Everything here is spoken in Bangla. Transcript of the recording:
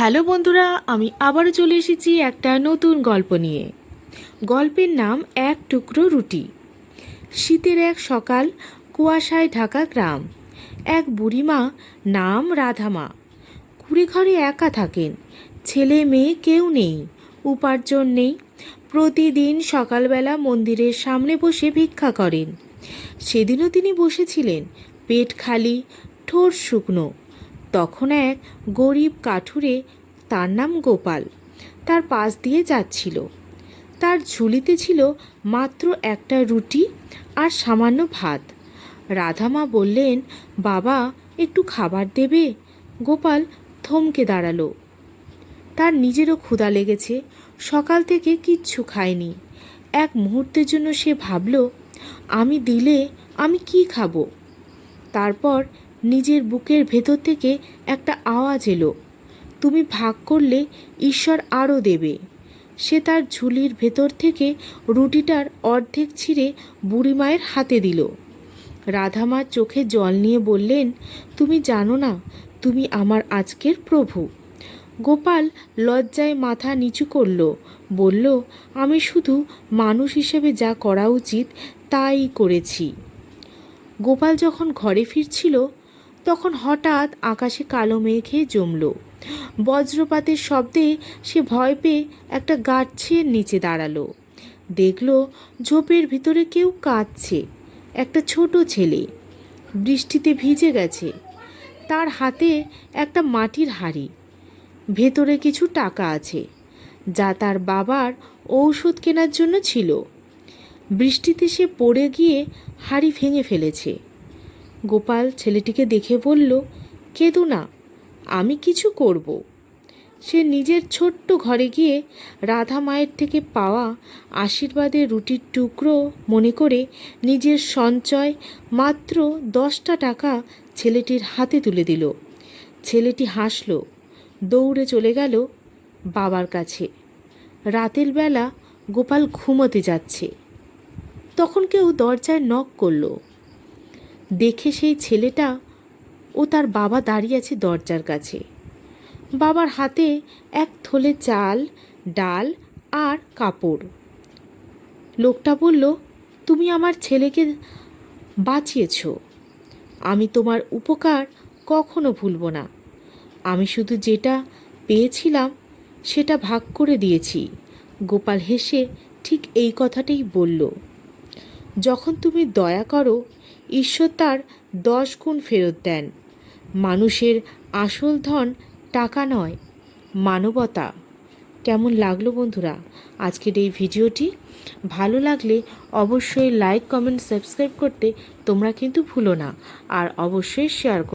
হ্যালো বন্ধুরা, আমি আবারও চলে এসেছি একটা নতুন গল্প নিয়ে। গল্পের নাম এক টুকরো রুটি। শীতের এক সকাল, কুয়াশায় ঢাকা গ্রাম। এক বুড়িমা, নাম রাধামা, কুড়ে ঘরে একা থাকেন। ছেলে মেয়ে কেউ নেই, উপার্জন নেই। প্রতিদিন সকালবেলা মন্দিরের সামনে বসে ভিক্ষা করেন। সেদিনও তিনি বসেছিলেন, পেট খালি, ঠোঁট শুকনো। তখন এক গরিব কাঠুরে, তার নাম গোপাল, তার পাশ দিয়ে যাচ্ছিল। তার ঝুলিতে ছিল মাত্র একটা রুটি আর সামান্য ভাত। রাধামা বললেন, বাবা, একটু খাবার দেবে? গোপাল থমকে দাঁড়ালো। তার নিজেরও ক্ষুধা লেগেছে, সকাল থেকে কিচ্ছু খায়নি। এক মুহূর্তের জন্য সে ভাবল, আমি দিলে আমি কি খাবো? তারপর নিজের বুকের ভেতর থেকে একটা আওয়াজ এলো, তুমি ভাগ করলে ঈশ্বর আরও দেবে। সে তার ঝুলির ভেতর থেকে রুটিটার অর্ধেক ছিঁড়ে বুড়িমায়ের হাতে দিল। রাধামার চোখে জল নিয়ে বললেন, তুমি জানো না, তুমি আমার আজকের প্রভু। গোপাল লজ্জায় মাথা নিচু করল, বলল, আমি শুধু মানুষ হিসেবে যা করা উচিত তাই করেছি। গোপাল যখন ঘরে ফিরছিল, তখন হঠাৎ আকাশে কালো মেঘে জমল। বজ্রপাতের শব্দে সে ভয় পেয়ে একটা গাছের নিচে দাঁড়ালো। দেখল ঝোপের ভিতরে কেউ কাঁদছে, একটা ছোট ছেলে, বৃষ্টিতে ভিজে গেছে। তার হাতে একটা মাটির হাঁড়ি, ভেতরে কিছু টাকা আছে, যা তার বাবার ঔষধ কেনার জন্য ছিল। বৃষ্টিতে সে পড়ে গিয়ে হাঁড়ি ভেঙে ফেলেছে। গোপাল ছেলেটিকে দেখে বলল, কেঁদো না, আমি কিছু করব। সে নিজের ছোট্ট ঘরে গিয়ে রাধা মায়ের থেকে পাওয়া আশীর্বাদের রুটির টুকরো মনে করে নিজের সঞ্চয় মাত্র 10টা টাকা ছেলেটির হাতে তুলে দিল। ছেলেটি হাসল, দৌড়ে চলে গেল বাবার কাছে। রাতের বেলা গোপাল ঘুমোতে যাচ্ছে, তখন কেউ দরজায় নক করল। দেখে সেই ছেলেটা ও তার বাবা দাঁড়িয়ে আছে দরজার কাছে। বাবার হাতে এক থলে চাল, ডাল আর কাপড়। লোকটা বলল, তুমি আমার ছেলেকে বাঁচিয়েছ, আমি তোমার উপকার কখনো ভুলব না। আমি শুধু যেটা পেয়েছিলাম সেটা ভাগ করে দিয়েছি। গোপাল হেসে ঠিক এই কথাটাই বলল, যখন তুমি দয়া করো, ঈশ্বর তার 10 গুণ ফেরত দেন। মানুষের আসল ধন টাকা নয়, মানবতা। কেমন লাগলো বন্ধুরা আজকের এই ভিডিওটি? ভালো লাগলে অবশ্যই লাইক, কমেন্ট, সাবস্ক্রাইব করতে তোমরা কিন্তু ভুলো না, আর অবশ্যই শেয়ার করো।